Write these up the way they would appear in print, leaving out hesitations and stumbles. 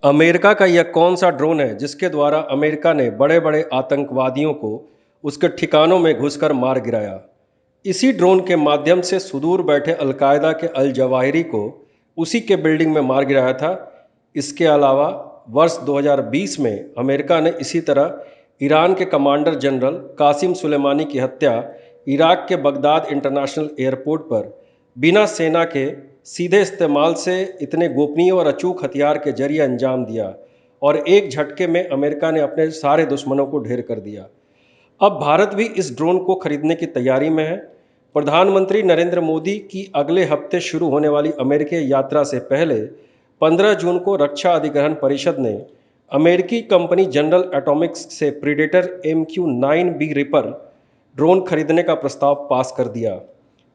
America का यह कौन सा ड्रोन है जिसके द्वारा अमेरिका ने बड़े बड़े आतंकवादियों को उसके ठिकानों में घुसकर मार गिराया। इसी ड्रोन के माध्यम से सुदूर बैठे अलकायदा के अल जवाहिरी को उसी के बिल्डिंग में मार गिराया था। इसके अलावा वर्ष 2020 में अमेरिका ने इसी तरह ईरान के कमांडर जनरल कासिम सुलेमानी की हत्या इराक के बगदाद इंटरनेशनल एयरपोर्ट पर बिना सेना के सीधे इस्तेमाल से इतने गोपनीय और अचूक हथियार के जरिए अंजाम दिया और एक झटके में अमेरिका ने अपने सारे दुश्मनों को ढेर कर दिया। अब भारत भी इस ड्रोन को खरीदने की तैयारी में है। प्रधानमंत्री नरेंद्र मोदी की अगले हफ्ते शुरू होने वाली अमेरिकी यात्रा से पहले 15 जून को रक्षा अधिग्रहण परिषद ने अमेरिकी कंपनी जनरल एटॉमिक्स से प्रीडेटर MQ-9B रिपर ड्रोन खरीदने का प्रस्ताव पास कर दिया।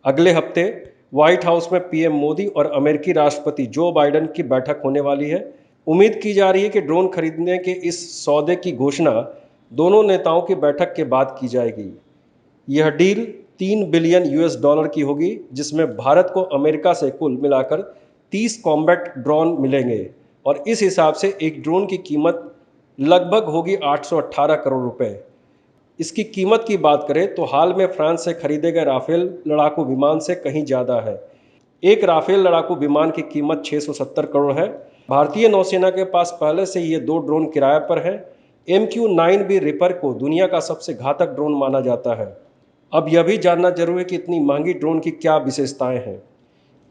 अगले हफ्ते व्हाइट हाउस में पीएम मोदी और अमेरिकी राष्ट्रपति जो बाइडेन की बैठक होने वाली है। उम्मीद की जा रही है कि ड्रोन खरीदने के इस सौदे की घोषणा दोनों नेताओं की बैठक के बाद की जाएगी। यह डील 3 बिलियन US डॉलर की होगी, जिसमें भारत को अमेरिका से कुल मिलाकर 30 कॉम्बैट ड्रोन मिलेंगे और इस हिसाब से एक ड्रोन की कीमत लगभग होगी 818 करोड़ रुपए। इसकी कीमत की बात करें तो हाल में फ्रांस से खरीदे गए राफेल लड़ाकू विमान से कहीं ज़्यादा है। एक राफेल लड़ाकू विमान की कीमत 670 करोड़ है। भारतीय नौसेना के पास पहले से ये 2 ड्रोन किराए पर हैं। MQ-9B रिपर को दुनिया का सबसे घातक ड्रोन माना जाता है। अब यह भी जानना जरूरी है कि इतनी महंगी ड्रोन की क्या विशेषताएं हैं।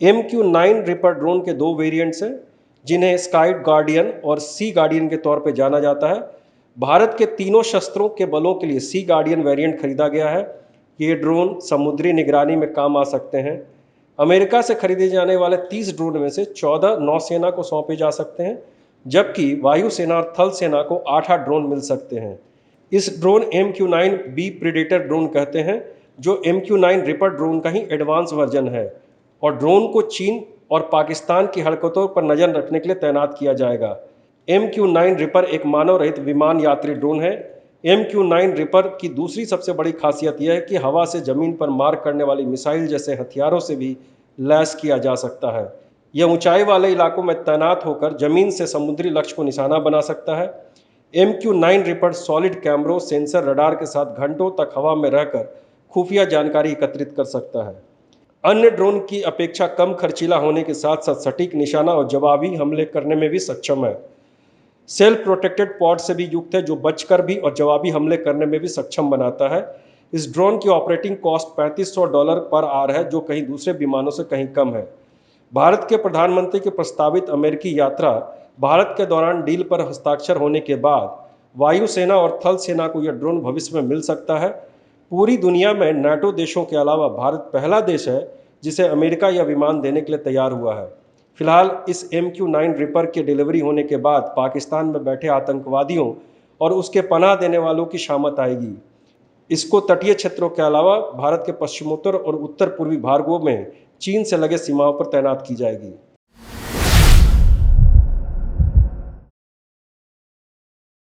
MQ-9 रिपर ड्रोन के 2 वेरिएंट्स हैं, जिन्हें स्काई गार्डियन और सी गार्डियन के तौर पर जाना जाता है। भारत के तीनों शस्त्रों के बलों के लिए सी गार्डियन वेरिएंट खरीदा गया है। ये ड्रोन समुद्री निगरानी में काम आ सकते हैं। अमेरिका से खरीदे जाने वाले 30 ड्रोन में से 14 नौसेना को सौंपे जा सकते हैं, जबकि वायुसेना और थल सेना को 8-8 ड्रोन मिल सकते हैं। इस ड्रोन MQ-9B प्रीडेटर ड्रोन कहते हैं, जो MQ-9 रिपर ड्रोन का ही एडवांस वर्जन है और ड्रोन को चीन और पाकिस्तान की हरकतों पर नजर रखने के लिए तैनात किया जाएगा। MQ-9 रिपर एक मानव रहित विमान यात्री ड्रोन है। MQ-9 रिपर की दूसरी सबसे बड़ी खासियत यह है कि हवा से जमीन पर मार करने वाली मिसाइल जैसे हथियारों से भी लैस किया जा सकता है। यह ऊंचाई वाले इलाकों में तैनात होकर जमीन से समुद्री लक्ष्य को निशाना बना सकता है। MQ-9 रिपर सॉलिड कैमरों, सेंसर, रडार के साथ घंटों तक हवा में रहकर खुफिया जानकारी एकत्रित कर सकता है। अन्य ड्रोन की अपेक्षा कम खर्चीला होने के साथ साथ सटीक निशाना और जवाबी हमले करने में भी सक्षम है। सेल्फ प्रोटेक्टेड पॉड से भी युक्त है, जो बचकर भी और जवाबी हमले करने में भी सक्षम बनाता है। इस ड्रोन की ऑपरेटिंग कॉस्ट $3500 पर आर है, जो कहीं दूसरे विमानों से कहीं कम है। भारत के प्रधानमंत्री की प्रस्तावित अमेरिकी यात्रा भारत के दौरान डील पर हस्ताक्षर होने के बाद वायुसेना और थल सेना को यह ड्रोन भविष्य में मिल सकता है। पूरी दुनिया में नाटो देशों के अलावा भारत पहला देश है जिसे अमेरिका यह विमान देने के लिए तैयार हुआ है। फिलहाल इस MQ-9 रिपर के डिलीवरी होने के बाद पाकिस्तान में बैठे आतंकवादियों और उसके पनाह देने वालों की शामत आएगी। इसको तटीय क्षेत्रों के अलावा भारत के पश्चिमोत्तर और उत्तर पूर्वी भागों में चीन से लगे सीमाओं पर तैनात की जाएगी।